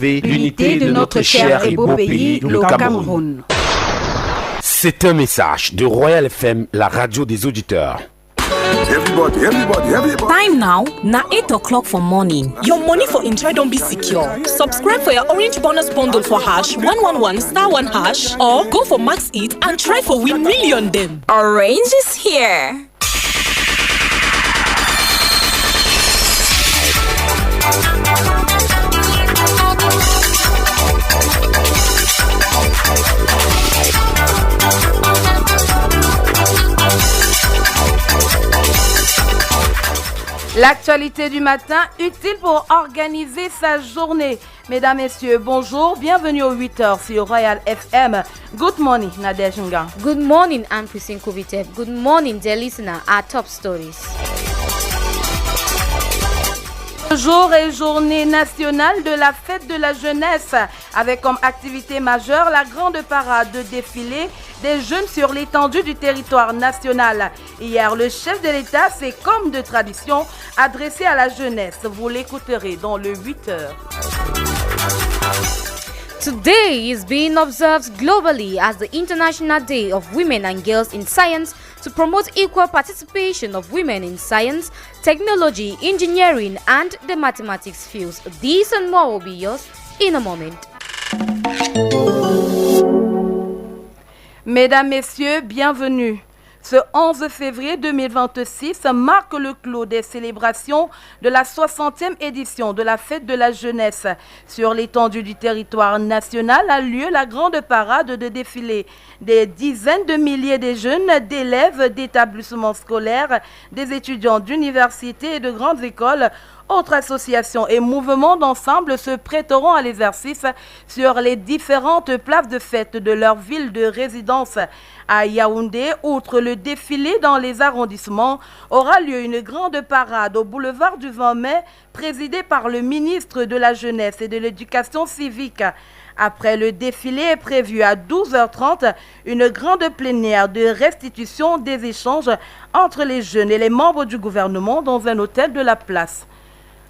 préserver l'unité de notre cher et beau pays, le Cameroun. C'est un message de Royal FM, la radio des auditeurs. Everybody. Time now, na 8 o'clock for morning. Your money for Intro don't be secure. Subscribe for your orange bonus bundle for #111*1# or go for Max It and try for win million them. Orange is here. L'actualité du matin, utile pour organiser sa journée. Mesdames, Messieurs, bonjour. Bienvenue aux 8h sur Royal FM. Good morning, Nadège Nga. Good morning, I'm Christine Kovitev. Good morning, dear listener. Our top stories. Jour et journée nationale de la fête de la jeunesse, avec comme activité majeure la grande parade de défilé des jeunes sur l'étendue du territoire national. Hier, le chef de l'État s'est, comme de tradition, adressé à la jeunesse. Vous l'écouterez dans le 8h. Today is being observed globally as the International Day of Women and Girls in Science to promote equal participation of women in science, technology, engineering, and the mathematics fields. These and more will be yours in a moment. Mesdames, Messieurs, bienvenue. Ce 11 février 2026 marque le clos des célébrations de la 60e édition de la Fête de la Jeunesse. Sur l'étendue du territoire national a lieu la grande parade de défilé. Des dizaines de milliers de jeunes, d'élèves d'établissements scolaires, des étudiants d'universités et de grandes écoles, autres associations et mouvements d'ensemble se prêteront à l'exercice sur les différentes places de fête de leur ville de résidence. À Yaoundé, outre le défilé dans les arrondissements, aura lieu une grande parade au boulevard du 20 mai, présidée par le ministre de la Jeunesse et de l'Éducation civique. Après le défilé est prévu à 12h30 une grande plénière de restitution des échanges entre les jeunes et les membres du gouvernement dans un hôtel de la place.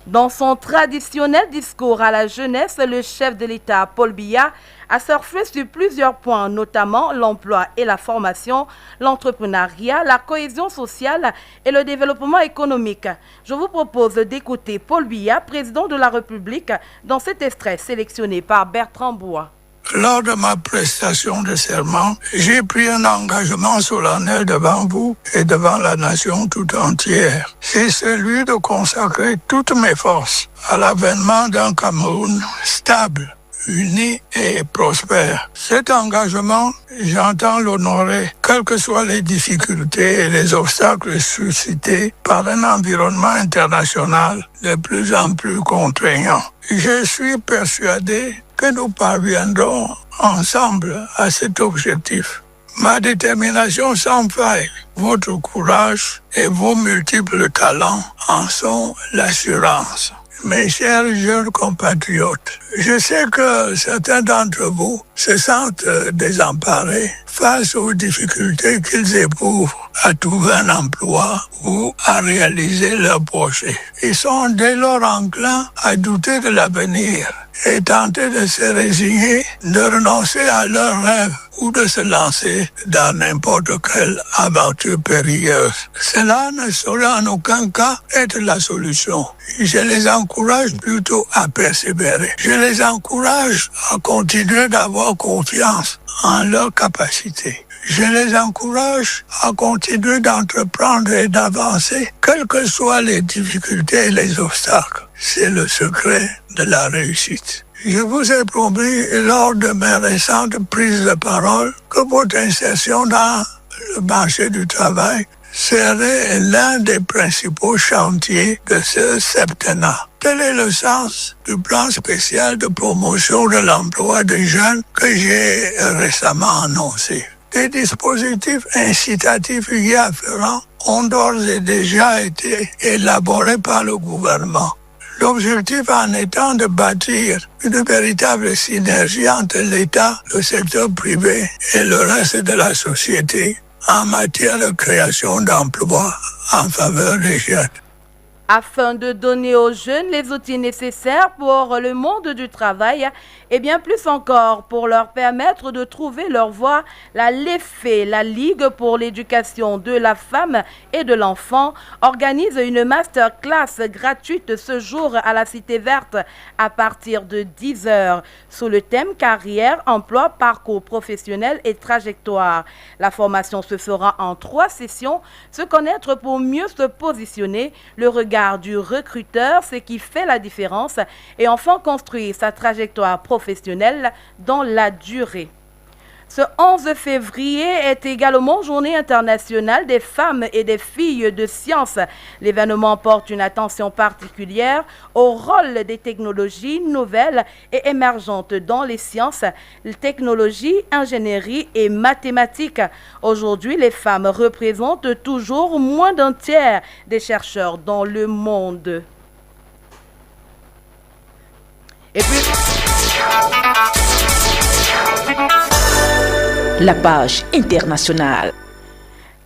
Dans son traditionnel discours à la jeunesse, le chef de l'État, Paul Biya, a surfé sur plusieurs points, notamment l'emploi et la formation, l'entrepreneuriat, la cohésion sociale et le développement économique. Je vous propose d'écouter Paul Biya, président de la République, dans cet extrait sélectionné par Bertrand Bois. Lors de ma prestation de serment, j'ai pris un engagement solennel devant vous et devant la nation tout entière. C'est celui de consacrer toutes mes forces à l'avènement d'un Cameroun stable, uni et prospère. Cet engagement, j'entends l'honorer, quelles que soient les difficultés et les obstacles suscités par un environnement international de plus en plus contraignant. Je suis persuadé que nous parviendrons ensemble à cet objectif. Ma détermination sans faille, votre courage et vos multiples talents en sont l'assurance. Mes chers jeunes compatriotes, je sais que certains d'entre vous se sentent désemparés face aux difficultés qu'ils éprouvent à trouver un emploi ou à réaliser leurs projets. Ils sont dès lors enclins à douter de l'avenir et tenter de se résigner, de renoncer à leurs rêves ou de se lancer dans n'importe quelle aventure périlleuse. Cela ne saurait en aucun cas être la solution. Je les encourage plutôt à persévérer. Je les encourage à continuer d'avoir confiance en leurs capacités. Je les encourage à continuer d'entreprendre et d'avancer, quelles que soient les difficultés et les obstacles. C'est le secret de la réussite. Je vous ai promis lors de mes récentes prises de parole que votre insertion dans le marché du travail serait l'un des principaux chantiers de ce septennat. Tel est le sens du plan spécial de promotion de l'emploi des jeunes que j'ai récemment annoncé. Des dispositifs incitatifs y afférents ont d'ores et déjà été élaborés par le gouvernement. L'objectif en étant de bâtir une véritable synergie entre l'État, le secteur privé et le reste de la société en matière de création d'emplois en faveur des jeunes. afin de donner aux jeunes les outils nécessaires pour le monde du travail et bien plus encore pour leur permettre de trouver leur voie. La LEFE, la Ligue pour l'éducation de la femme et de l'enfant, organise une masterclass gratuite ce jour à la Cité Verte à partir de 10h sous le thème carrière, emploi, parcours professionnel et trajectoire. La formation se fera en 3 sessions, se connaître pour mieux se positionner, le regard du recruteur, ce qui fait la différence, et enfin construire sa trajectoire professionnelle dans la durée. Ce 11 février est également Journée internationale des femmes et des filles de sciences. L'événement porte une attention particulière au rôle des technologies nouvelles et émergentes dans les sciences, technologies, ingénierie et mathématiques. Aujourd'hui, les femmes représentent toujours moins d'un tiers des chercheurs dans le monde. Et puis... La page internationale.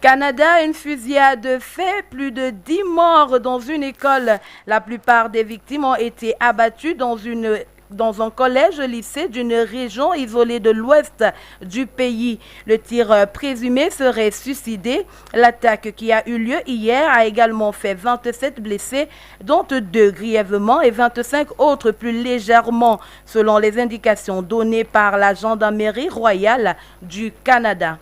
Canada, une fusillade fait plus de 10 morts dans une école. La plupart des victimes ont été abattues dans un collège-lycée d'une région isolée de l'ouest du pays. Le tireur présumé serait suicidé. L'attaque qui a eu lieu hier a également fait 27 blessés, dont 2 grièvement et 25 autres plus légèrement, selon les indications données par la Gendarmerie royale du Canada.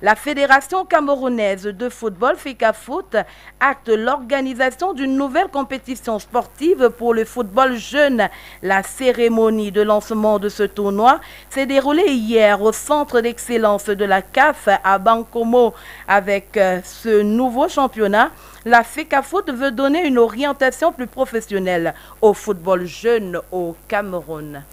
La Fédération camerounaise de football, FECAFOOT, acte l'organisation d'une nouvelle compétition sportive pour le football jeune. La cérémonie de lancement de ce tournoi s'est déroulée hier au centre d'excellence de la CAF à Bankomo. Avec ce nouveau championnat, la FECAFOOT veut donner une orientation plus professionnelle au football jeune au Cameroun.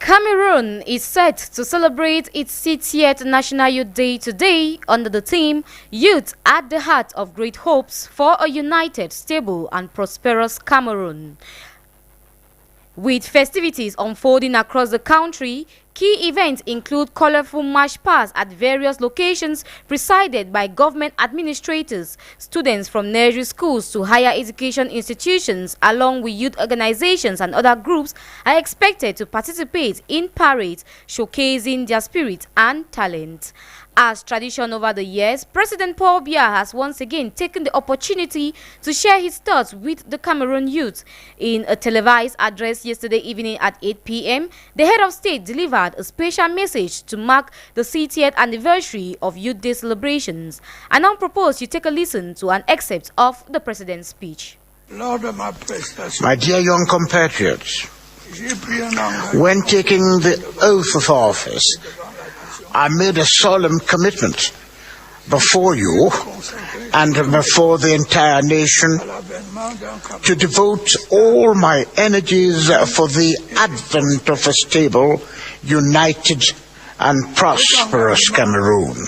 Cameroon is set to celebrate its 60th National Youth Day today under the theme Youth at the Heart of Great Hopes for a United, Stable and Prosperous Cameroon. With festivities unfolding across the country, key events include colorful march pasts at various locations presided by government administrators. Students from nursery schools to higher education institutions, along with youth organizations and other groups, are expected to participate in parades showcasing their spirit and talent. As tradition over the years, President Paul Biya has once again taken the opportunity to share his thoughts with the Cameroon youth. In a televised address yesterday evening at 8 p.m., the head of state delivered a special message to mark the 60th anniversary of Youth Day celebrations. I now propose you take a listen to an excerpt of the president's speech. My dear young compatriots, when taking the oath of office, I made a solemn commitment before you and before the entire nation to devote all my energies for the advent of a stable, united and prosperous Cameroon.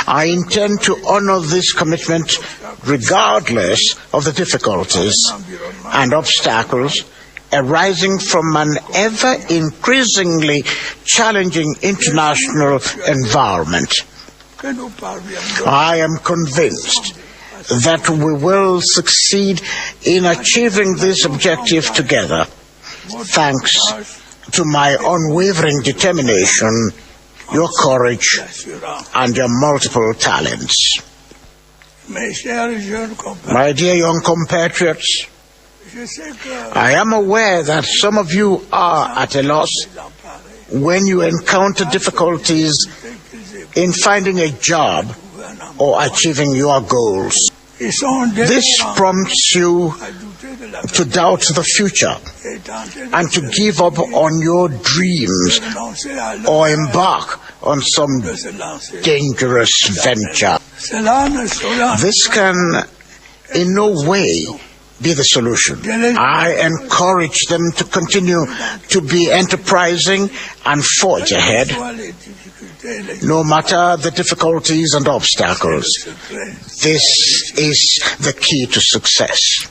I intend to honor this commitment regardless of the difficulties and obstacles arising from an ever-increasingly challenging international environment. I am convinced that we will succeed in achieving this objective together, thanks to my unwavering determination, your courage, and your multiple talents. My dear young compatriots, I am aware that some of you are at a loss when you encounter difficulties in finding a job or achieving your goals. This prompts you to doubt the future and to give up on your dreams or embark on some dangerous venture. This can in no way be the solution. I encourage them to continue to be enterprising and forge ahead, no matter the difficulties and obstacles. This is the key to success.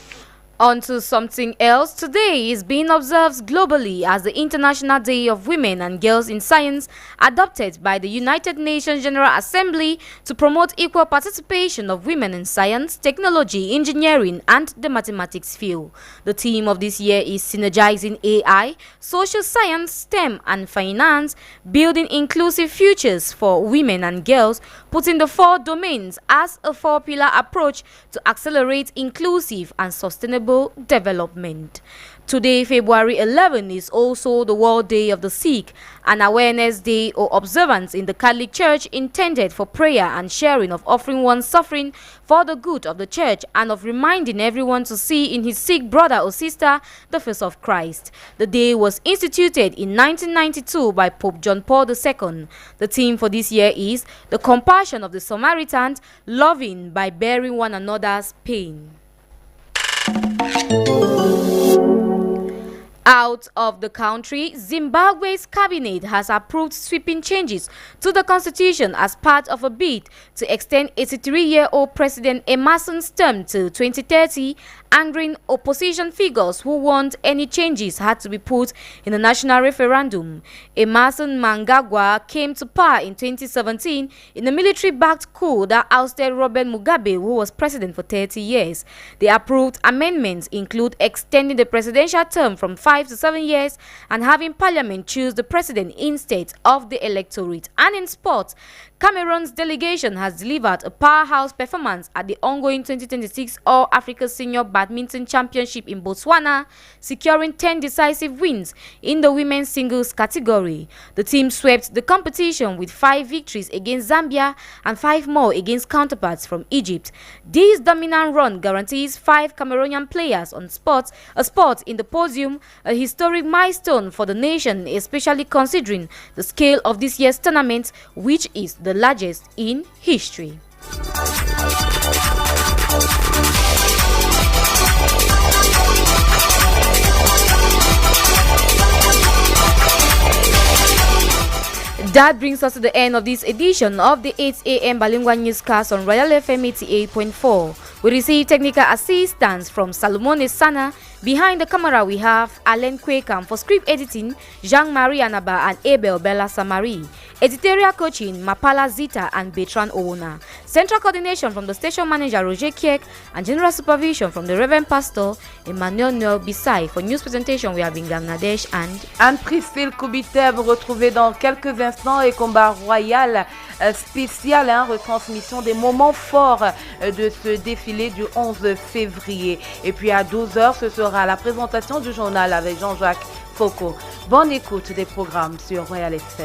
On to something else. Today is being observed globally as the International Day of Women and Girls in Science, adopted by the United Nations General Assembly to promote equal participation of women in science, technology, engineering, and the mathematics field. The theme of this year is Synergizing AI, Social Science, STEM, and Finance, Building Inclusive Futures for Women and Girls, putting the 4 domains as a 4-pillar approach to accelerate inclusive and sustainable development. Today, February 11, is also the World Day of the Sick, an awareness day or observance in the Catholic Church intended for prayer and sharing of offering one's suffering for the good of the Church and of reminding everyone to see in his sick brother or sister the face of Christ. The day was instituted in 1992 by Pope John Paul II. The theme for this year is the compassion of the Samaritan, loving by bearing one another's pain. Out of the country, Zimbabwe's cabinet has approved sweeping changes to the constitution as part of a bid to extend 83-year-old President Emerson's term to 2030, angering opposition figures who want any changes had to be put in a national referendum. Emerson Mnangagwa came to power in 2017 in a military-backed coup that ousted Robert Mugabe, who was president for 30 years. The approved amendments include extending the presidential term from 5 to 7 years and having parliament choose the president instead of the electorate. And in sports, Cameroon's delegation has delivered a powerhouse performance at the ongoing 2026 All-Africa Senior Badminton Championship in Botswana, securing 10 decisive wins in the women's singles category. The team swept the competition with 5 victories against Zambia and 5 more against counterparts from Egypt. This dominant run guarantees 5 Cameroonian players on a spot in the podium, a historic milestone for the nation, especially considering the scale of this year's tournament, which is the largest in history. That brings us to the end of this edition of the 8 a.m. Bilingual newscast on Royal FM 88.4. We receive technical assistance from Salomon Esana. Behind the camera, we have Alain Kwekam. For script editing, Jean-Marie Anaba and Abel Bella Samari. Editorial coaching, Mapala Zita and Bertrand Owona. Central coordination from the station manager, Roger Kiek, and general supervision from the Reverend Pastor, Emmanuel Noel Bissai. For news presentation, we have Ingam Nadesh and Anne-Priscille Koubité. Vous retrouvez dans quelques instants et combat royal spécial, retransmission des moments forts de ce défilé du 11 février. Et puis à 12h, ce sera la présentation du journal avec Jean-Jacques Foucault. Bonne écoute des programmes sur Royal FM.